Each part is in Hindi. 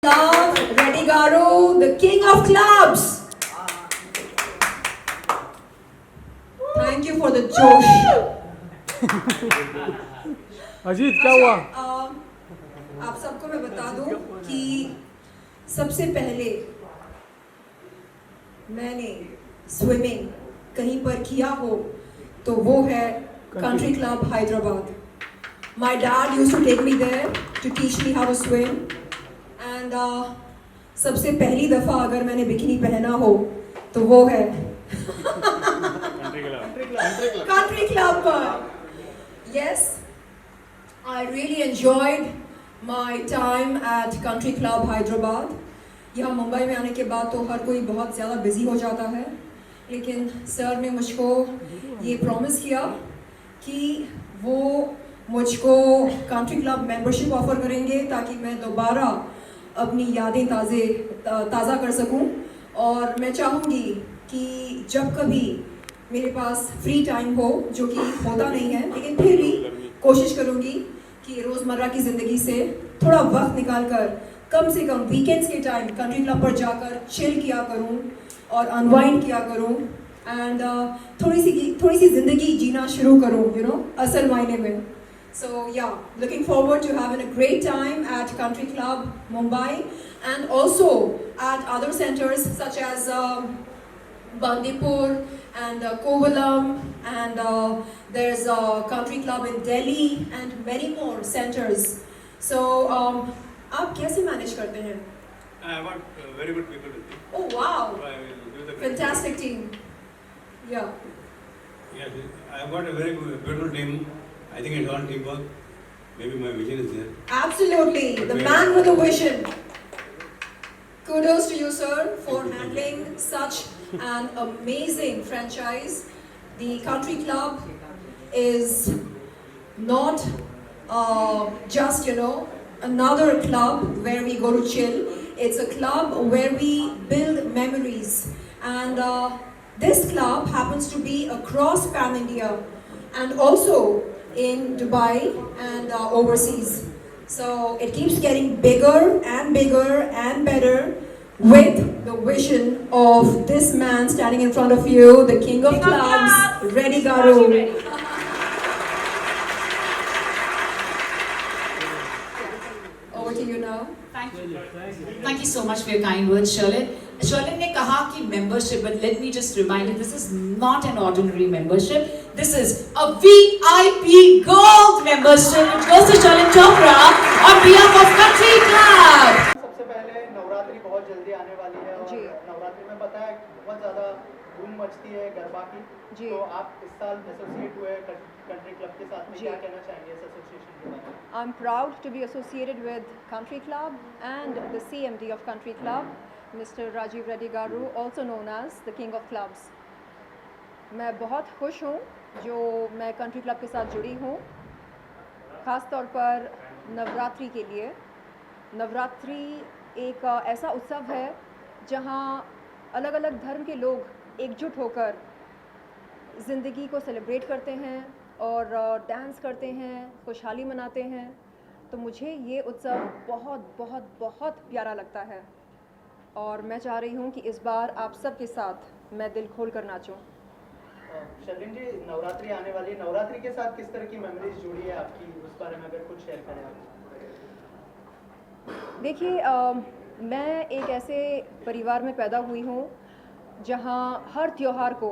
Love Reddy Garu, the king of clubs. Thank you for the जोश. अजीत क्या हुआ? आप सबको मैं बता दूं कि सबसे पहले मैंने स्विमिंग कहीं पर किया हो तो वो है country club Hyderabad. My dad used to take me there to teach me how to swim. And सबसे पहली दफ़ा अगर मैंने बिकिनी पहना हो तो वो है कंट्री क्लब पर. Yes, I really enjoyed my time at Country Club Hyderabad. यहाँ मुंबई में आने के बाद तो हर कोई बहुत ज़्यादा बिजी हो जाता है, लेकिन सर ने मुझको ये प्रॉमिस किया कि वो मुझको कंट्री क्लब मेंबरशिप ऑफर करेंगे ताकि मैं दोबारा अपनी यादें ताज़ा कर सकूं. और मैं चाहूँगी कि जब कभी मेरे पास फ्री टाइम हो, जो कि होता नहीं है, लेकिन फिर भी कोशिश करूँगी कि रोज़मर्रा की ज़िंदगी से थोड़ा वक्त निकाल कर कम से कम वीकेंड्स के टाइम कंट्री क्लब पर जाकर चिल किया करूँ और अनवाइंड किया करूँ एंड थोड़ी सी ज़िंदगी जीना शुरू करूँ, असल मायने में. So yeah, looking forward to having a great time at Country Club Mumbai and also at other centers such as Bandipur and Kovalam and there's a country club in Delhi and many more centers. So आप कैसे manage करते हैं? I have got very good people with me. Oh wow! So I will give the Fantastic team. Yeah. Yes, I have got a very good, beautiful team. I think it's all teamwork. Maybe my vision is there. Absolutely, the man with a vision. Kudos to you, sir, for handling such an amazing franchise. The Country Club is not just, another club where we go to chill. It's a club where we build memories. And this club happens to be across Pan India and also in Dubai and overseas. So it keeps getting bigger and bigger and better with the vision of this man standing in front of you, the king of clubs, Reddy Garu. Over to you now. Thank you so much for your kind words, Sherlyn. Sherlyn ने कहा कि membership, but let me just remind you, this is not an ordinary membership. This is a VIP Gold membership, which goes to Sherlyn Chopra on behalf of Country Club. सबसे पहले नवरात्रि बहुत जल्दी आने वाली है और नवरात्रि में पता है बहुत ज़्यादा धूम मचती है गरबा की. तो आप इस साल एसोसिएट हुए कंट्री क्लब के साथ में, क्या कहना चाहेंगे इस एसोसिएशन के बारे में? I'm proud to be associated with Country Club and the CMD of Country Club, Mr. Rajiv Reddy Garu, also known as the King of Clubs. मैं बहुत खुश हूँ जो मैं कंट्री क्लब के साथ जुड़ी हूँ, ख़ास तौर पर नवरात्रि के लिए. नवरात्रि एक ऐसा उत्सव है जहाँ अलग अलग धर्म के लोग एकजुट होकर ज़िंदगी को सेलिब्रेट करते हैं और डांस करते हैं, खुशहाली मनाते हैं. तो मुझे ये उत्सव बहुत बहुत बहुत प्यारा लगता है और मैं चाह रही हूँ कि इस बार आप सब के साथ मैं दिल खोल कर नाचूं. शर्लिन जी, नवरात्रि आने वाली है, नवरात्रि के साथ किस तरह की मेमोरीज जुड़ी है आपकी, उस बारे में अगर कुछ शेयर करें आप. देखिए, मैं एक ऐसे परिवार में पैदा हुई हूँ जहाँ हर त्योहार को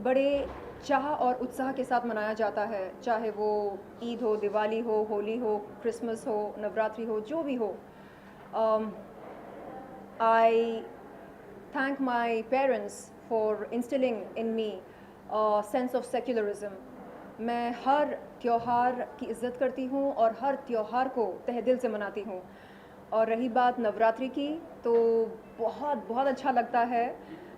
बड़े चाह और उत्साह के साथ मनाया जाता है, चाहे वो ईद हो, दिवाली हो, होली हो, क्रिसमस हो, नवरात्रि हो, जो भी हो. I thank my parents for instilling in me a sense of secularism. मैं हर त्योहार की इज़्ज़त करती हूँ और हर त्योहार को तहे दिल से मनाती हूँ. और रही बात नवरात्रि की, तो बहुत बहुत अच्छा लगता है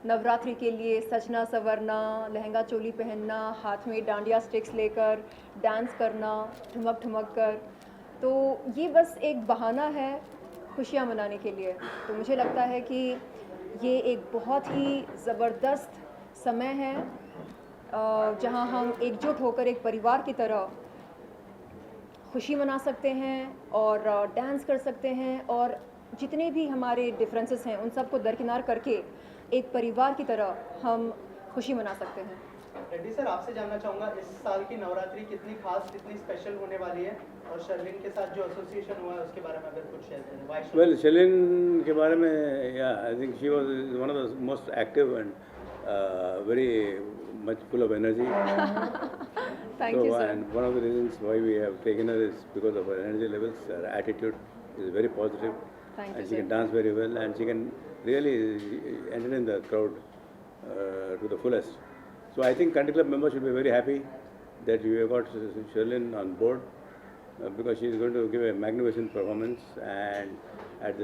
नवरात्रि के लिए सजना संवरना, लहंगा चोली पहनना, हाथ में डांडिया स्टिक्स लेकर डांस करना ठुमक ठुमक कर. तो ये बस एक बहाना है खुशियाँ मनाने के लिए. तो मुझे लगता है कि ये एक बहुत ही ज़बरदस्त समय है जहाँ हम एकजुट होकर एक परिवार की तरह खुशी मना सकते हैं और डांस कर सकते हैं और जितने भी हमारे डिफरेंसेस हैं उन सबको दरकिनार करके एक परिवार की तरह हम खुशी मना सकते हैं। रेड्डी सर, आपसे जानना चाहूँगा इस साल की नवरात्रि कितनी खास, कितनी स्पेशल होने वाली है, और शर्लिन के साथ जो एसोसिएशन हुआ है उसके बारे में अगर कुछ शेयर करें। Why Sharlin? Well, Shalin के बारे में, yeah, I think she was one of the most active and very much full of energy. Thank you, sir. And one of the reasons why we have taken her is because of her energy levels. Her attitude is very positive. Thank you, And she sir. can dance very well, and she can really entertain the crowd to the fullest. So I think Country Club members should be very happy that we have got Sharlin on board because she is going to give a magnificent performance. And at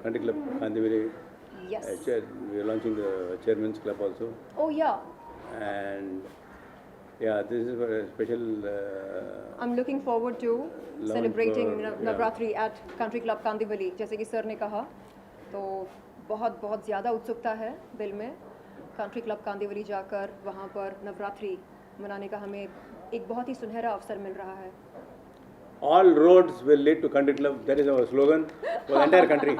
Country Club Kandivali, Yes. we are launching the Chairman's Club also. Oh yeah. And yeah, this is a special. I'm looking forward to Launch celebrating for- yeah. Navratri at Country Club Kandivali. जैसे कि सर ने कहा, तो बहुत बहुत ज़्यादा उत्सुकता है दिल में कंट्री क्लब कांदिवली जाकर वहाँ पर नवरात्रि मनाने का हमें एक बहुत ही सुनहरा अवसर मिल रहा है। All roads will lead to Country Club. That is our slogan for the entire country.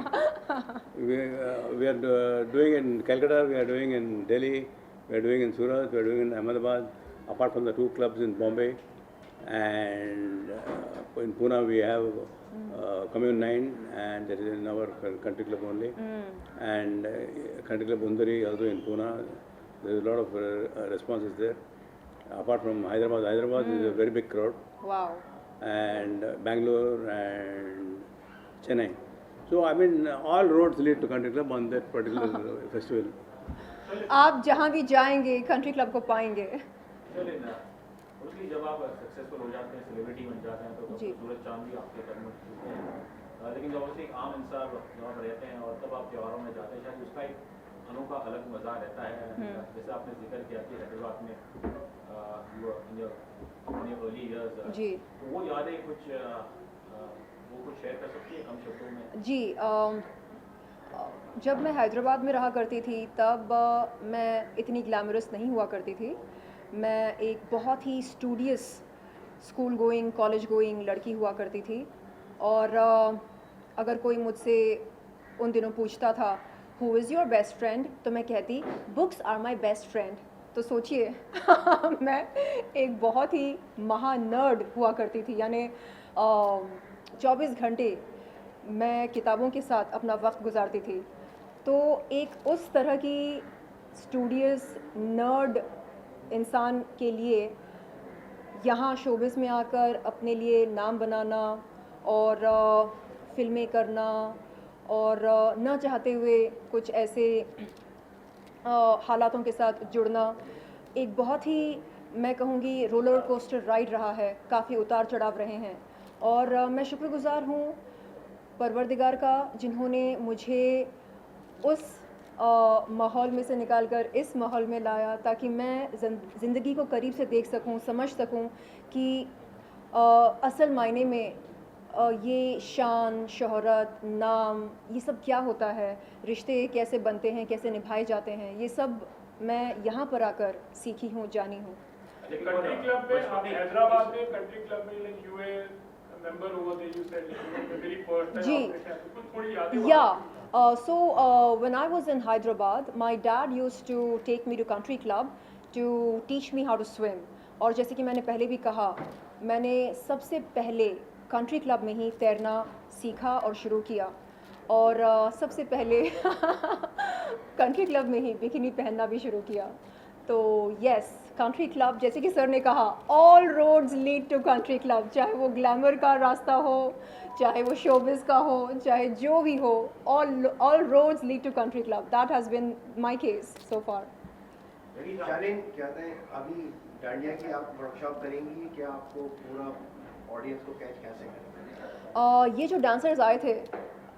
We are doing in Calcutta, we are doing in Delhi, we are doing in Surat, we are doing in Ahmedabad, apart from the 2 clubs in Bombay. And in Pune we have Commune 9, and that is in our Country Club only. And Country Club Undari also in Pune. There is a lot of responses there. Apart from Hyderabad is a very big crowd. Wow. And Bangalore and Chennai. So I mean, all roads lead to Country Club on that particular festival. आप जहाँ भी जाएंगे कंट्री क्लब को पाएंगे। चलिए ना, उसकी जब आप सक्सेसफुल हो जाते हैं, सेलिब्रिटी बन जाते हैं, तो जी। सूरज चांद भी आपके कदम छूते हैं। लेकिन जब उससे एक आम इंसान वहाँ पर रहते हैं और तब आप त्योहारों में जाते हैं, शायद उसका एक अनोखा अलग मज़ा रहता है। जैसे आपने जिक्र किया कि हैदराबाद में अर्ली ईयर्स, जी। तो वो यादें कुछ शेयर कर सकती है कम शब्दों में? जी, जब मैं हैदराबाद में रहा करती थी तब मैं इतनी ग्लैमरस नहीं हुआ करती थी। मैं एक बहुत ही studious school going, college going लड़की हुआ करती थी। और अगर कोई मुझसे उन दिनों पूछता था who is your best friend, तो मैं कहती books are my best friend. तो सोचिए मैं एक बहुत ही महानर्ड हुआ करती थी, यानी 24 घंटे मैं किताबों के साथ अपना वक्त गुजारती थी। तो एक उस तरह की स्टूडियस नर्ड इंसान के लिए यहाँ शोबिस में आकर अपने लिए नाम बनाना और फिल्में करना और न चाहते हुए कुछ ऐसे हालातों के साथ जुड़ना एक बहुत ही, मैं कहूँगी, रोलर कोस्टर राइड रहा है। काफ़ी उतार चढ़ाव रहे हैं और मैं शुक्रगुज़ार हूँ परवरदिगार का जिन्होंने मुझे उस माहौल में से निकालकर इस माहौल में लाया ताकि मैं ज़िंदगी को करीब से देख सकूं, समझ सकूं कि असल मायने में ये शान, शोहरत, नाम, ये सब क्या होता है, रिश्ते कैसे बनते हैं, कैसे निभाए जाते हैं, ये सब मैं यहाँ पर आकर सीखी हूँ, जानी हूँ। कंट्री क्लब में, आप हैदराबाद में कंट्री क्लब में, like you were member over there, you said like very first time जी। आपने शायद कुछ थोड़ी यादें। So when I was in Hyderabad, my dad used to take me to country club to teach me how to swim. और जैसे कि मैंने पहले भी कहा, मैंने सबसे पहले कंट्री क्लब में ही तैरना सीखा और शुरू किया और सबसे पहले कंट्री क्लब में ही बिकिनी पहनना भी शुरू किया। तो यस, कंट्री क्लब, जैसे कि सर ने कहा, all roads lead to country club. चाहे वो ग्लैमर का रास्ता हो, चाहे वो शोबिस का हो, चाहे जो भी हो, all roads lead to country club. That has been my case so far. Shalin, कहते हैं अभी डांडिया की आप वर्कशॉप करेंगी, क्या आपको पूरा ऑडियंस को कैच कैसे करेंगे? ये जो डांसर्स आए थे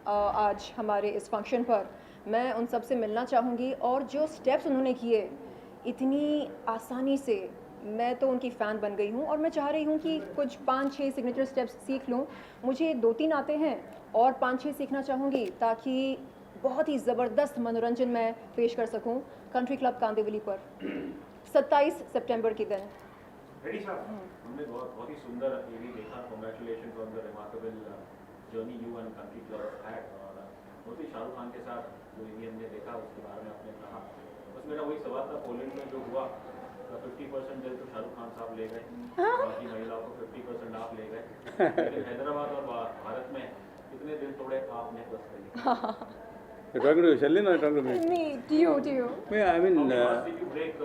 आज हमारे इस फंक्शन पर, मैं उन सब से मिलना चाहूँगी और जो स्टेप्स उन्होंने किए इतनी आसानी से, मैं तो उनकी फ़ैन बन गई हूँ और मैं चाह रही हूँ कि कुछ 5-6 सिग्नेचर स्टेप्स सीख लूँ। मुझे 2-3 आते हैं और 5-6 सीखना चाहूँगी ताकि बहुत ही ज़बरदस्त मनोरंजन मैं पेश कर सकूँ कंट्री क्लब कांदिवली पर 27 सितंबर के दिन। रेड्डी साहब, हमने बहुत ही सुंदर ये भी देखा। Congratulations on the remarkable journey you and country club had और बहुत ही शाहरुख खान के साथ जो भी हमने देखा उसके बारे में आपने कहा बस मेरा वही सवाल था पोलैंड में जो हुआ 50% दिल तो शाहरुख खान साहब ले गए बाकी महिलाओं को 50% आप ले गए लेकिन हैदराबाद और भारत में कितने दिल तोड़े आपने बस You're talking to Shalin or talking to me? Me, to you, to you. Yeah, I mean, did you break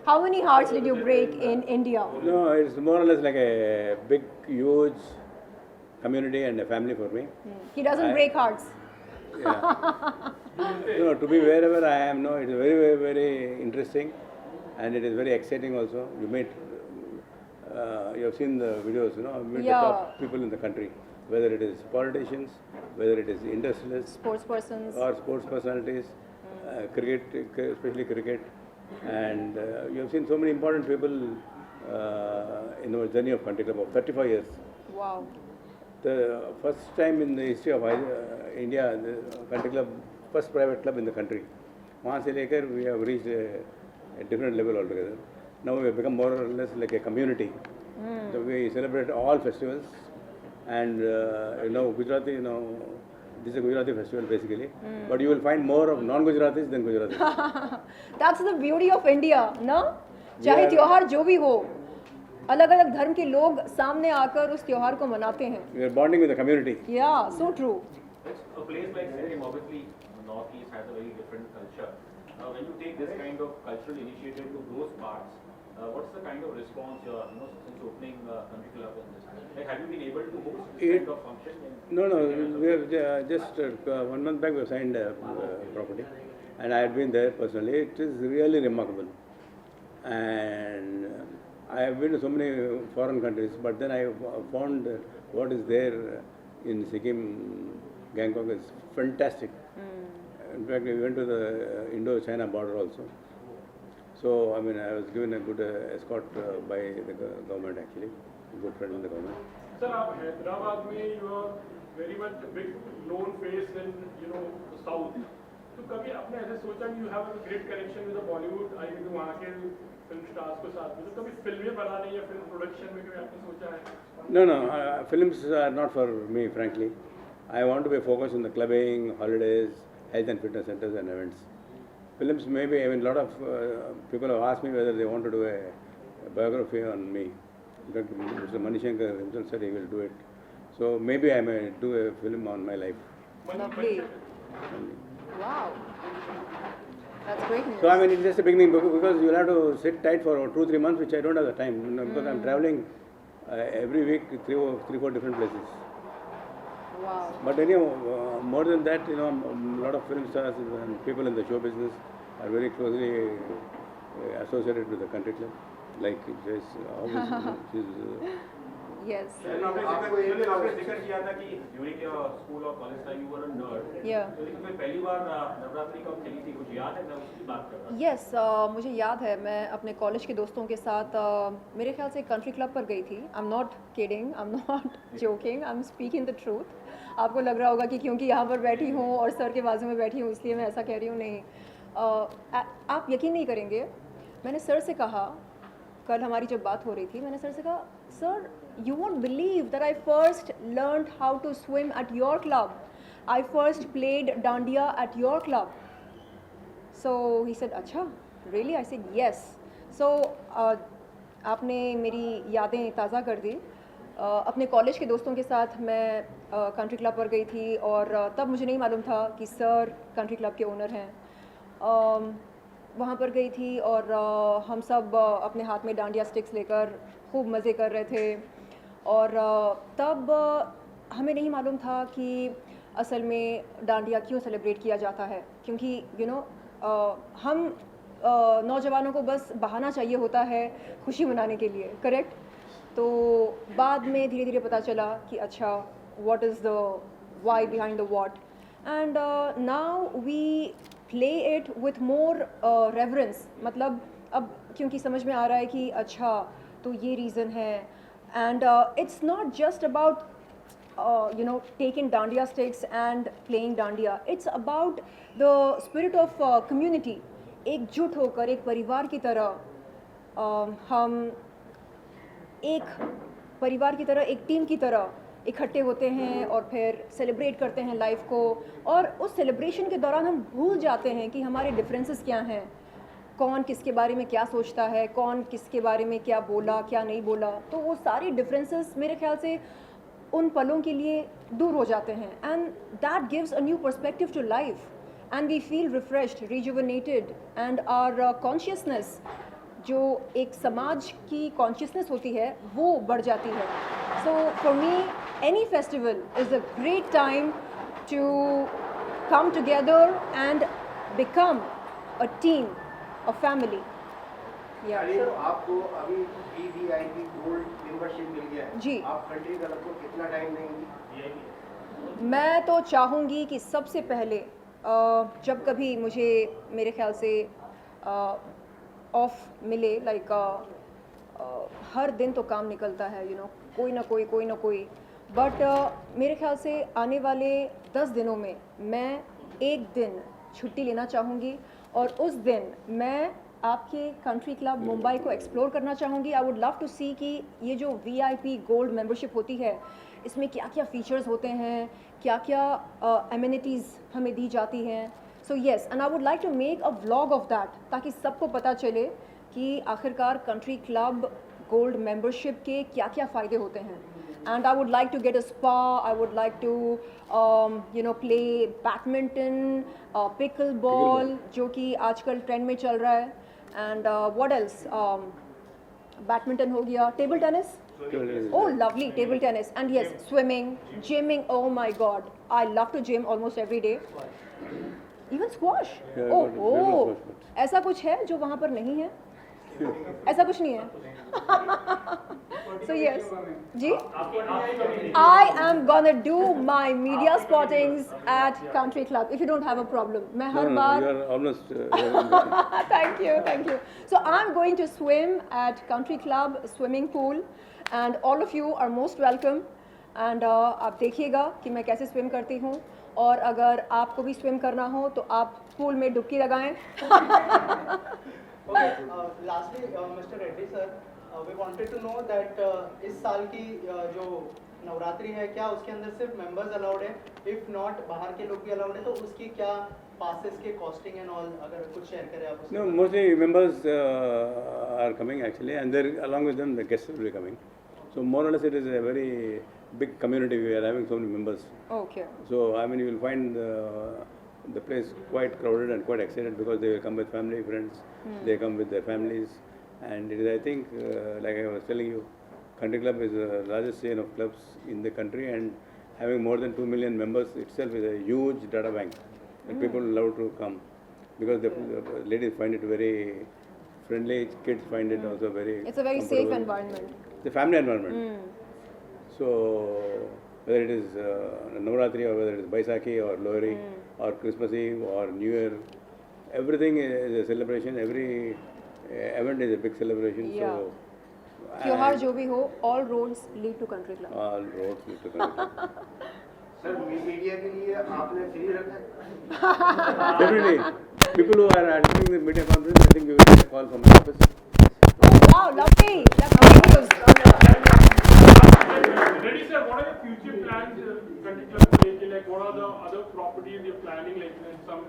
How many hearts did you break in India? no, it's more or less like a big, huge community and a family for me. He doesn't break hearts. Yeah. No, to be wherever I am, no, it is very, very, very interesting, and it is very exciting also. You meet, you have seen the videos, you know, you meet Yeah. the top people in the country, whether it is politicians, whether it is industrialists Sports persons. or sports personalities, cricket, especially cricket, and you have seen so many important people in our journey of country club of 35 years. Wow. The first time in the history of India, the country club, first private club in the country. वहाँ से लेकर we have reached a different level altogether. Now we have become more or less like a community. So we celebrate all festivals, and you know Gujarati, you know, this is a Gujarati festival basically. But you will find more of non-Gujaratis than Gujaratis. That's the beauty of India, no? चाहे Yeah. त्योहार जो भी हो, अलग अलग धर्म के लोग सामने आकर उस त्योहार को मनाते हैं. We are bonding with the community. Yeah, so true. a place like Sikkim, obviously Northeast has a very different culture. When you take this kind of cultural initiative to those parts, what's the kind of response since opening country club in this? Like, have you been able to host this kind of function? No, we have just 1 month back we have signed property, and I had been there personally. It is really remarkable, and I have been to so many foreign countries, but then I found what is there in Sikkim, Gangtok is fantastic. In fact, we went to the Indo-China border also. So, I mean, I was given a good escort by the government actually, a good friend in the government. Sir, आप हैदराबाद में you are very much a big known face in the South. तो कभी आपने ऐसे सोचा कि you have a great connection with the Bollywood, I mean वहाँ के फिल्म स्टार्स के साथ में, तो कभी फिल्में बनाने या फिल्म प्रोडक्शन में कभी आपने सोचा है? No, films are not for me, frankly. I want to be focused on the clubbing, holidays, health and fitness centers and events. Films maybe, I mean, a lot of people have asked me whether they want to do a biography on me. In fact, Mr. Manishankar himself said he will do it. So maybe I may do a film on my life. Lovely. Wow. That's great news. So I mean, it's just a beginning because you'll have to sit tight for 2-3 months, which I don't have the time, because I'm traveling every week 3-4 different places. Wow. But anyhow, more than that, a lot of film stars and people in the show business are very closely associated with the country club. Like just obviously, she's Yes. आपने जिक्र किया था कि ड्यूरिंग योर स्कूल और college time you were a nerd Yeah. लेकिन फिर पहली बार नवरात्रि कब खेली थी कुछ याद है मैं उसकी बात कर रहा था Yes, मुझे याद है मैं अपने कॉलेज के दोस्तों के साथ मेरे ख्याल से कंट्री क्लब पर गई थी. I'm not kidding, I'm not joking, I'm speaking the truth. आपको लग रहा होगा कि क्योंकि यहाँ पर बैठी हूँ और सर के बाजू में बैठी हूँ इसलिए मैं ऐसा कह रही हूँ. नहीं, आप यकीन नहीं करेंगे, मैंने सर से कहा, कल हमारी जब बात हो रही थी, मैंने सर से कहा, sir you won't believe that I first learned how to swim at your club. I first played dandiya at your club. So he said, अच्छा, really? I said, yes. So आपने मेरी यादें ताज़ा कर दी. अपने कॉलेज के दोस्तों के साथ मैं कंट्री क्लब पर गई थी और तब मुझे नहीं मालूम था कि सर कंट्री क्लब के ओनर हैं. वहाँ पर गई थी और हम सब अपने हाथ में डांडिया स्टिक्स लेकर खूब मज़े कर रहे थे. और तब हमें नहीं मालूम था कि असल में डांडिया क्यों सेलिब्रेट किया जाता है, क्योंकि हम नौजवानों को बस बहाना चाहिए होता है खुशी मनाने के लिए, करेक्ट. तो बाद में धीरे धीरे पता चला कि अच्छा, what is the why behind the what, and now we play it with more reverence. मतलब अब क्योंकि समझ में आ रहा है कि अच्छा तो ये रीज़न है. And it's not just about taking dandiya sticks and playing dandiya. It's about the spirit of community. एकजुट होकर एक परिवार की तरह हम एक परिवार की तरह, एक टीम की तरह इकट्ठे होते हैं और फिर सेलिब्रेट करते हैं लाइफ को, और उस सेलिब्रेशन के दौरान हम भूल जाते हैं कि हमारे डिफरेंसेस क्या हैं, कौन किसके बारे में क्या सोचता है, कौन किसके बारे में क्या बोला क्या नहीं बोला। तो वो सारी डिफरेंसेस मेरे ख्याल से उन पलों के लिए दूर हो जाते हैं, and that gives a new perspective to life and we feel refreshed, rejuvenated, and our consciousness, जो एक समाज की कॉन्शियसनेस होती है, वो बढ़ जाती है। So for me any festival is a great time to come together and become a team, a family. Yeah. Shaleen, आपको अभी VVIP गोल्ड मेंबरशिप मिल गया है। जी। आप कंट्री क्लब को कितना टाइम देंगी? मैं तो चाहूँगी कि सबसे पहले जब कभी मुझे मेरे ख्याल से ऑफ मिले, लाइक हर दिन तो काम निकलता है, कोई ना कोई, बट मेरे ख्याल से आने वाले 10 दिनों में मैं एक दिन छुट्टी लेना चाहूँगी, और उस दिन मैं आपके कंट्री क्लब मुंबई को एक्सप्लोर करना चाहूँगी। आई वुड लव टू सी कि ये जो VIP गोल्ड मेंबरशिप होती है, इसमें क्या क्या फ़ीचर्स होते हैं, क्या क्या एमिनिटीज़ हमें दी जाती हैं। So yes, and I would like to make a vlog of that, ताकि सबको पता चले कि आखिरकार कंट्री क्लब गोल्ड मेंबरशिप के क्या क्या फ़ायदे होते हैं। And I would like to get a spa. I would like to, play badminton, pickleball, जो कि आजकल ट्रेंड में चल रहा है. And what else? Badminton हो गया, table tennis. Oh, lovely, table tennis. And yes, swimming, gymming. Oh my God, I love to gym almost every day. Even squash. Yeah, Oh, ऐसा कुछ है जो वहाँ पर नहीं है? ऐसा कुछ नहीं है. So yes, ji, I am gonna do my media spottings at Country Club if you don't have a problem. मैं हर बार You are almost. thank you. So I'm going to swim at Country Club swimming pool, and all of you are most welcome. And आप देखिएगा कि मैं कैसे swim करती हूँ, और अगर आपको भी swim करना हो तो आप pool में डुबकी लगाएं. Okay, lastly, Mr. Reddy sir, we wanted to know that इस साल की जो नवरात्रि है, क्या उसके अंदर सिर्फ मेंबर्स अलाउड है? इफ नॉट बाहर के लोग भी अलाउड है, तो उसकी क्या पासेस के कॉस्टिंग एंड ऑल, अगर कुछ शेयर करें आप उसके No, बारे में। mostly members are coming actually, and then along with them the guests will be coming. So more or less it is a very big community. We are having so many members. Okay. So I mean you will find the place quite crowded and quite excited, because they will come with family, friends. They come with their families, and it is, I think, like I was telling you, Country Club is the largest chain of clubs in the country, and having more than 2 million members itself is a huge data bank, and people love to come, because the ladies find it very friendly, kids find it also very It's a very safe comfortable. environment. It's a family environment. So whether it is Navratri, or whether it is Baisakhi or Lohri or Christmas Eve or New Year, everything is a celebration. Every event is a big celebration. Yeah. So त्योहार जो भी हो, all roads lead to Country Club. all roads lead to Country Club. Sir, media के लिए आपने फ्री रखा है? Definitely, people who are attending the media conference, I think you will get a call from my office. Oh wow, lovely. That's great news. Reddy sir, what are your future plans, Country Club को लेके? Like, what are the other properties you're planning, like in some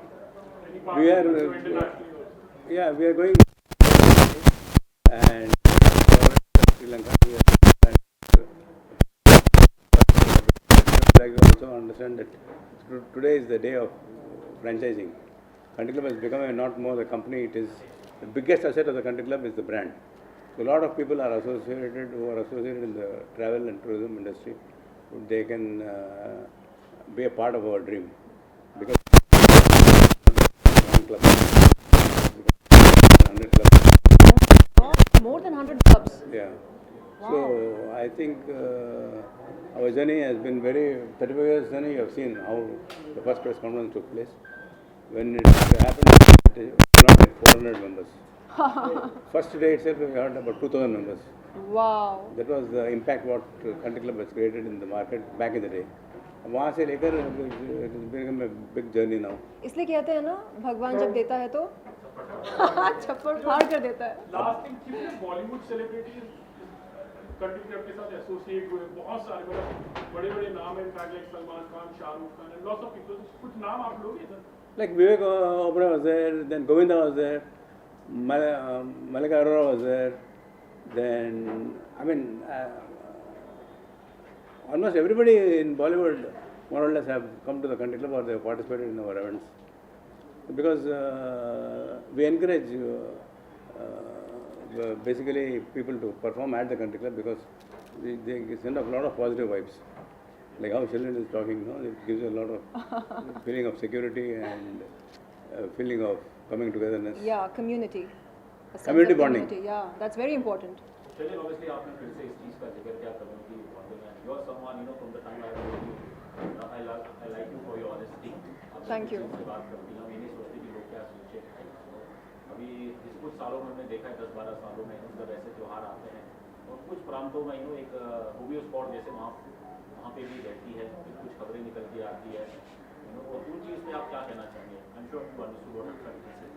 any part We are, of internationally also? Yeah, we are going, and Sri Lanka. We are like to also understand that today is the day of franchising. Country Club has become not more the company; it is the biggest asset of the Country Club is the brand. So a lot of people are associated who are associated in the travel and tourism industry. They can be a part of our dream, because one club, 100 clubs. Oh, more than 100 clubs. Yeah. So I think our journey has been very 35 years journey. You have seen how the first press conference took place. When it happened, it was not like 400 members. First day itself, we had about 2,000 members. Wow. That was the impact what Country Club has created in the market back in the day. वहाँ से लेकर it has become a big journey now. इसलिए कहते हैं ना, भगवान जब देता है तो छप्पर फाड़ कर देता है. Last thing, कितने Bollywood celebrities कंट्री क्लब के साथ एसोसिएट हुए, बहुत सारे मतलब बड़े बड़े नाम हैं, in fact like Salman Khan, Shahrukh Khan and lots of people. कुछ नाम आप लोगे sir? Like Vivek Oberoi was there, then Govinda was there, Malika Arora was there, then I mean almost everybody in Bollywood more or less have come to the country club or they have participated in our events because we encourage basically people to perform at the country club because they send a lot of positive vibes. Like how Sheldon is talking, no? It gives you a lot of feeling of security and feeling of coming togetherness. Yeah, community. A sense Community of bonding. community, yeah, that's very important. चलिए obviously आपने फिर से इस चीज़ का जिक्र किया कम्युनिटी बॉन्डिंग है. You are someone, you know, from the time I know you, I like you for your honesty. Thank you. से बात करती हूँ, ये नहीं सोचती कि लोग क्या सोचे. अभी इस कुछ सालों में हमने देखा है 10-12 सालों में मतलब ऐसे त्यौहार आते हैं और कुछ प्रांतों में यूँ एक मूवी स्पॉट जैसे वहाँ पे भी रहती है, कुछ खबरें निकल के आती है. और उन चीज़ पे आप क्या कहना चाहेंगे? I'm sure you understood what I'm trying to say.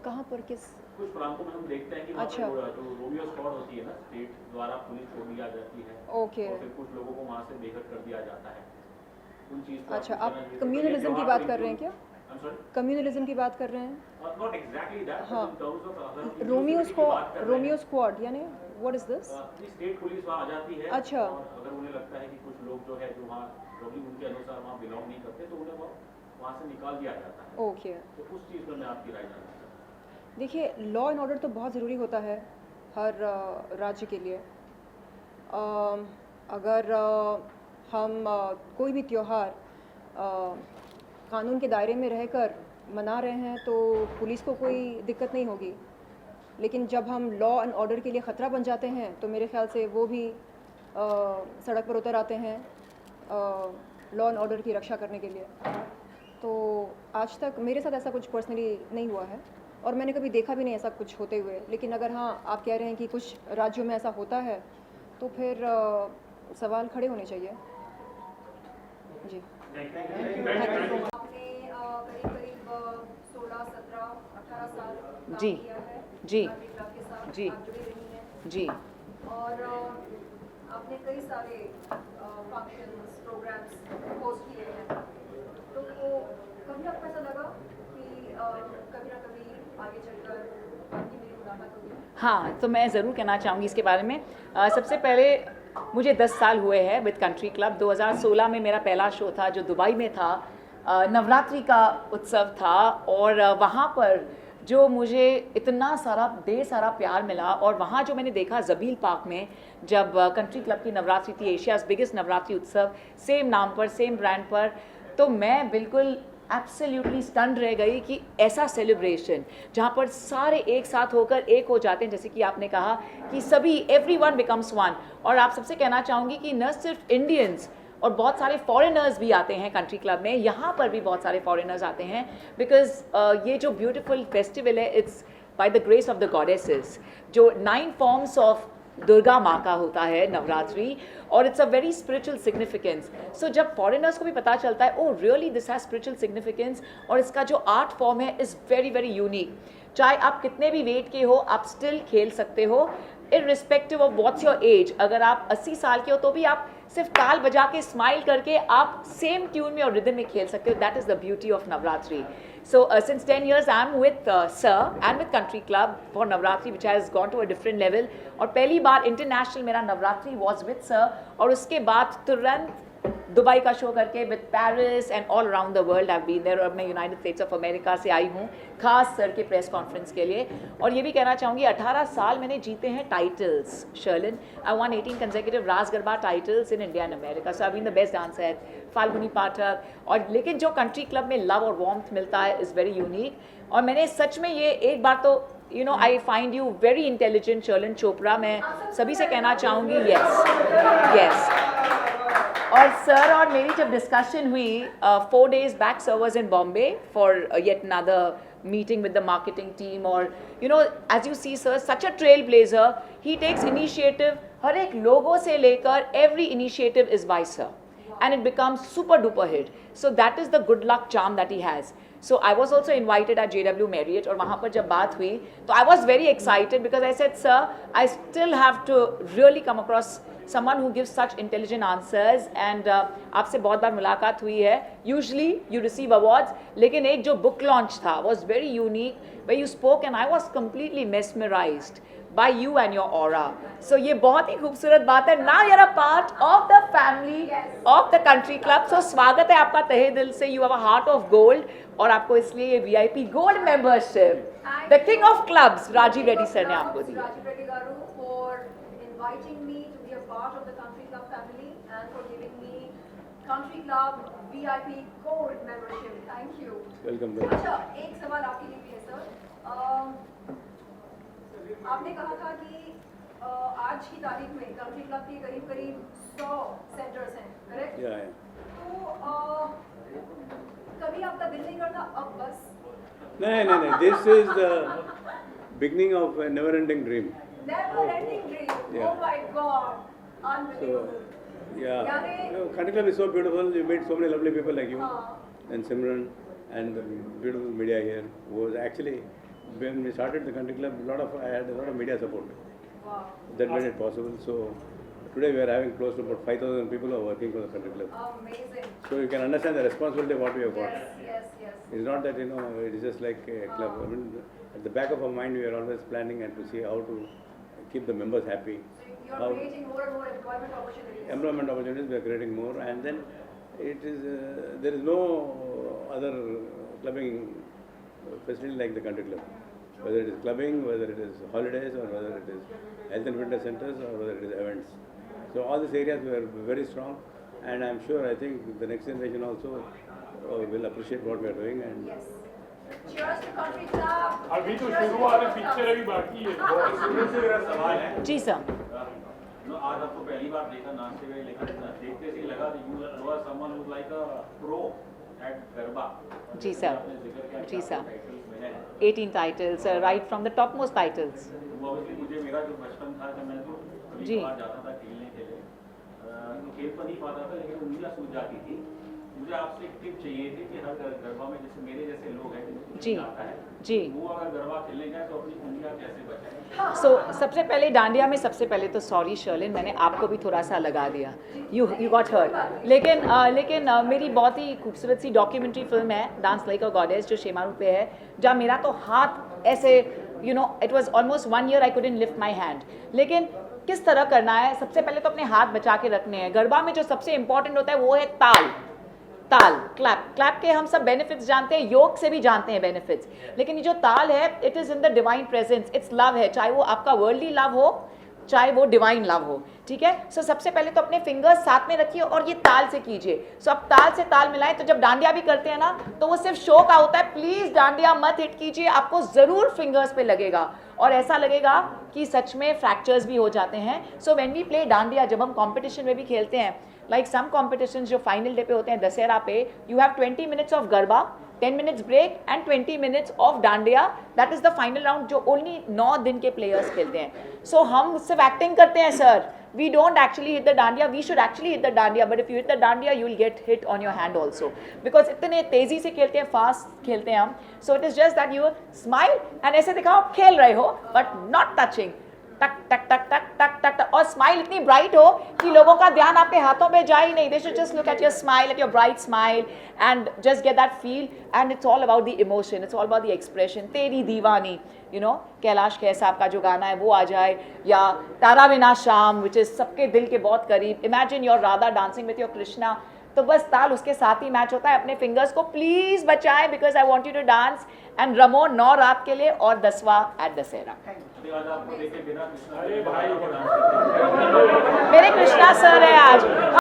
कहाँ पर किस कुछ प्रांतों में हम देखते हैं कि वहाँ अच्छा. पे जो रोमियो स्क्वाड होती है ना, स्टेट द्वारा पुलिस छोड़ दिया जाती है ओके. और फिर कुछ लोगों को वहाँ से बेघर कर दिया जाता है. उन चीज़ को अच्छा, कुछ आप कहना चाहिए. कम्युनलिज्म की बात कर रहे हैं क्या? I'm sorry? कम्युनलिज्म की बात कर रहे हैं? Not exactly that, हाँ. but in terms of अगर हम रोमियो inclusivity की बात कर रहे हैं, रोमियो स्क्वाड यानी व्हाट इज दिस? ये स्टेट पुलिस वहाँ आ जाती है. अच्छा. और अगर उन्हें लगता है कि कुछ लोग जो है जो वहाँ जो भी उनके अनुसार वहाँ बिलोंग नहीं करते तो उन्हें वहाँ से निकाल दिया जाता है. ओके. तो उस चीज़ पर मैं आपकी राय जानना चाहता हूँ. देखिए, लॉ एंड ऑर्डर तो बहुत ज़रूरी होता है हर राज्य के लिए. अगर हम कोई भी त्यौहार कानून के दायरे में रहकर मना रहे हैं तो पुलिस को कोई दिक्कत नहीं होगी, लेकिन जब हम लॉ एंड ऑर्डर के लिए ख़तरा बन जाते हैं तो मेरे ख्याल से वो भी सड़क पर उतर आते हैं लॉ एंड ऑर्डर की रक्षा करने के लिए. तो आज तक मेरे साथ ऐसा कुछ पर्सनली नहीं हुआ है और मैंने कभी देखा भी नहीं ऐसा कुछ होते हुए. लेकिन अगर हाँ आप कह रहे हैं कि कुछ राज्यों में ऐसा होता है तो फिर सवाल खड़े होने चाहिए. जी. आपने करीब 16, 17, 18 साल काम जी. किया है जी. कंट्री क्लब के साथ. जी. आप जुड़ी रही हैं जी. और आपने कई सारे फंक्शंस प्रोग्राम्स होस्ट किए हैं. तो कभी आपको ऐसा लगा कि कभी ना कभी आगे चलकर आपकी मेरी मुलाकात होगी? हाँ, तो मैं ज़रूर कहना चाहूँगी इसके बारे में. सबसे पहले मुझे 10 साल हुए हैं विद कंट्री क्लब. 2016 में मेरा पहला शो था जो दुबई में था. नवरात्रि का उत्सव था और वहाँ पर जो मुझे इतना सारा ढेर सारा प्यार मिला और वहाँ जो मैंने देखा ज़बील पार्क में जब कंट्री क्लब की नवरात्रि थी, एशियाज़ बिगेस्ट नवरात्रि उत्सव, सेम नाम पर सेम ब्रांड पर, तो मैं बिल्कुल एब्सोल्युटली स्टन्ड रह गई कि ऐसा सेलिब्रेशन जहाँ पर सारे एक साथ होकर एक हो जाते हैं, जैसे कि आपने कहा कि सभी एवरीवन बिकम्स वन. और आप सबसे कहना चाहूँगी कि न सिर्फ इंडियंस और बहुत सारे फॉरेनर्स भी आते हैं कंट्री क्लब में. यहाँ पर भी बहुत सारे फॉरेनर्स आते हैं बिकॉज ये जो ब्यूटीफुल फेस्टिवल है it's by the grace of the goddesses. जो 9 फॉर्म्स ऑफ दुर्गा माँ का होता है नवरात्रि और it's a very spiritual significance. So जब फॉरेनर्स को भी पता चलता है oh really this has spiritual significance और इसका जो आर्ट फॉर्म है इज़ वेरी वेरी यूनिक. चाहे आप कितने भी वेट के हो आप स्टिल खेल सकते हो irrespective of what's your age. अगर आप 80 साल के हो तो भी आप सिर्फ ताल बजा के स्माइल करके आप सेम ट्यून में और रिदम में खेल सकते हो. That is the beauty of Navratri. So since 10 years I am with Sir and with Country Club for Navratri which has gone to a different level. और पहली बार इंटरनेशनल मेरा नवरात्रि was with Sir और उसके बाद तुरंत दुबई का शो करके with Paris and all around the world I have been there. और मैं यूनाइटेड स्टेट्स ऑफ अमेरिका से आई हूँ खास सर के प्रेस कॉन्फ्रेंस के लिए. और ये भी कहना चाहूँगी 18 साल मैंने जीते हैं titles. Sherlin I won 18 consecutive ras garba titles in India and America. So I been the best dancer. Falguni Pathak. और लेकिन जो कंट्री क्लब में लव और वार्मथ मिलता है इज़ वेरी यूनिक. और मैंने सच में ये एक बार तो you know I find you very intelligent Sherlyn Chopra. मैं सभी से कहना चाहूँगी यस. और सर और मेरी जब डिस्कशन हुई 4 days back sir was in Bombay for yet another meeting with the marketing team. or you know as you see sir such a trailblazer, he takes initiative. हर एक लोगों से लेकर every initiative is by sir and it becomes super duper hit. So that is the good luck charm that he has. So I was also invited at JW Marriott और वहाँ पर जब बात हुई तो I was very excited because I said, sir, I still have to really come across someone who gives such intelligent answers and आपसे बहुत बार मुलाकात हुई है. Usually you receive awards, लेकिन एक जो book launch था was very unique where you spoke and I was completely mesmerized by you and your aura. So ये बहुत ही खूबसूरत बात है. Now you're a part of the family of the country club. So स्वागत है आपका तहे दिल से. You have a heart of gold और आपको इसलिए ये VIP gold membership the king of clubs Rajiv Reddy sir ने आपको दी. Rajiv Reddy Garu for inviting me to be a part of the country club family and for giving me country club VIP gold membership. Thank you. Welcome. अच्छा, एक सवाल आपके लिए भी है सर. आपने कहा था कि आज की तारीख में कंट्री क्लब के करीब करीब 100 सेंटर्स हैं, करेक्ट? Yeah, yeah. तो कभी आपका दिल नहीं करता अब बस? No. This is the beginning of a never-ending dream. Never ending dream. Yeah. Oh my God, So, unbelievable. yeah. यानी- You know, Country Club is so beautiful. You meet so many lovely people like you हाँ. and Simran and the beautiful media here. Was actually when we started the Country Club, I had a lot of media support. Wow. That made it possible. So today we are having close to about 5,000 people who are working for the Country Club. Amazing. So you can understand the responsibility of what we have got. Yes. It's not that, it is just like a club. I mean, at the back of our mind, we are always planning and to see how to keep the members happy. So you're How creating more and more employment opportunities. employment opportunities, we are creating more. And then it is, there is no other clubbing facility like the Country Club. Whether it is clubbing, whether it is holidays, or whether it is health and fitness centers, or whether it is events. So all these areas we are very strong, and I'm sure, I think the next generation also will appreciate what we are doing. And Yes. Cheers to country club. अभी तो शुरुआत है, पिक्चर अभी बाकी है. सुनील से मेरा सवाल है जी सर. आज आपको पहली बार देखा नाचते हुए, लेकिन देखते से ही लगा you are someone who like a pro at garba. जी सर. जी sir. 18 titles, right from the topmost titles. वो ऑब्वियसली मुझे मेरा जो बचपन था जब मैं तो जी. कभी बाहर जाता था खेलने के लिए, खेल तो नहीं पाता था लेकिन उंगलियां सूझ जाती थी. मुझे आपसे एक टिप चाहिए थी कि हर गरबा में जैसे मेरे जैसे लोग हैं जी. आता है जी. वो अगर गरबा खेलने जाए तो अपनी उंगलियां कैसे बचाएं? सो सबसे पहले डांडिया में सबसे पहले तो सॉरी शर्लिन, मैंने आपको भी थोड़ा सा लगा दिया. You got hurt. लेकिन मेरी बहुत ही खूबसूरत सी डॉक्यूमेंट्री फिल्म है डांस लाइक अ गॉडेस जो शेमारू पे है, जहाँ मेरा तो हाथ ऐसे it was almost 1 year I couldn't lift my hand. लेकिन किस तरह करना है, सबसे पहले तो अपने हाथ बचा के रखने हैं. गरबा में जो सबसे इंपॉर्टेंट होता है वो है ताल, क्लैप के हम सब बेनिफिट्स जानते हैं, योग से भी जानते हैं बेनिफिट्स. लेकिन ये जो ताल है, it is in the divine presence. It's love है, चाहे वो आपका वर्ल्डली लव हो, चाहे वो डिवाइन लव हो. ठीक है. सो सबसे पहले तो अपने फिंगर्स साथ में रखिए और ये ताल से कीजिए. सो अब ताल से ताल मिलाएं. तो जब डांडिया भी करते हैं ना, तो वो सिर्फ शो का होता है. प्लीज डांडिया मत हिट कीजिए, आपको जरूर फिंगर्स पे लगेगा और ऐसा लगेगा कि सच में फ्रैक्चर्स भी हो जाते हैं. So when we play dandiya, जब हम कॉम्पिटिशन में भी खेलते हैं, लाइक सम कॉम्पिटिशंस जो फाइनल डे पे होते हैं दशहरा पे, you have 20 minutes of garba, 10 minutes break and 20 minutes of dandiya. That is the final round जो ओनली 9 दिन के प्लेयर्स खेलते हैं. सो हम सिर्फ एक्टिंग करते हैं sir. We don't actually hit the dandiya. We should actually hit the dandiya. But if you hit the dandiya, you will get hit on your hand also. Because इतने तेजी से खेलते हैं, fast खेलते हैं हम. So it is just that you smile and ऐसे दिखाओ आप खेल रहे हो, but not touching. टक टक टक टक टक टक टक. और स्माइल इतनी ब्राइट हो कि लोगों का ध्यान आपके हाथों पे जाए ही नहीं. They should just look at your smile, at your bright smile, and just get that feel. And it's all about the emotion. It's all about the expression. तेरी दीवानी, कैलाश खेर साहब का जो गाना है वो आ जाए, या तारा बिना शाम, विच इज सबके दिल के बहुत करीब. Imagine your Radha dancing with your Krishna. तो बस ताल उसके साथ ही मैच होता है. अपने फिंगर्स को प्लीज बचाएं, because I want you to dance and रमो 9 रात के लिए और 10वां एट दशहरा. आज आपको देखे बिना कृष्णा अरे भाई, मेरे कृष्णा सर है आज.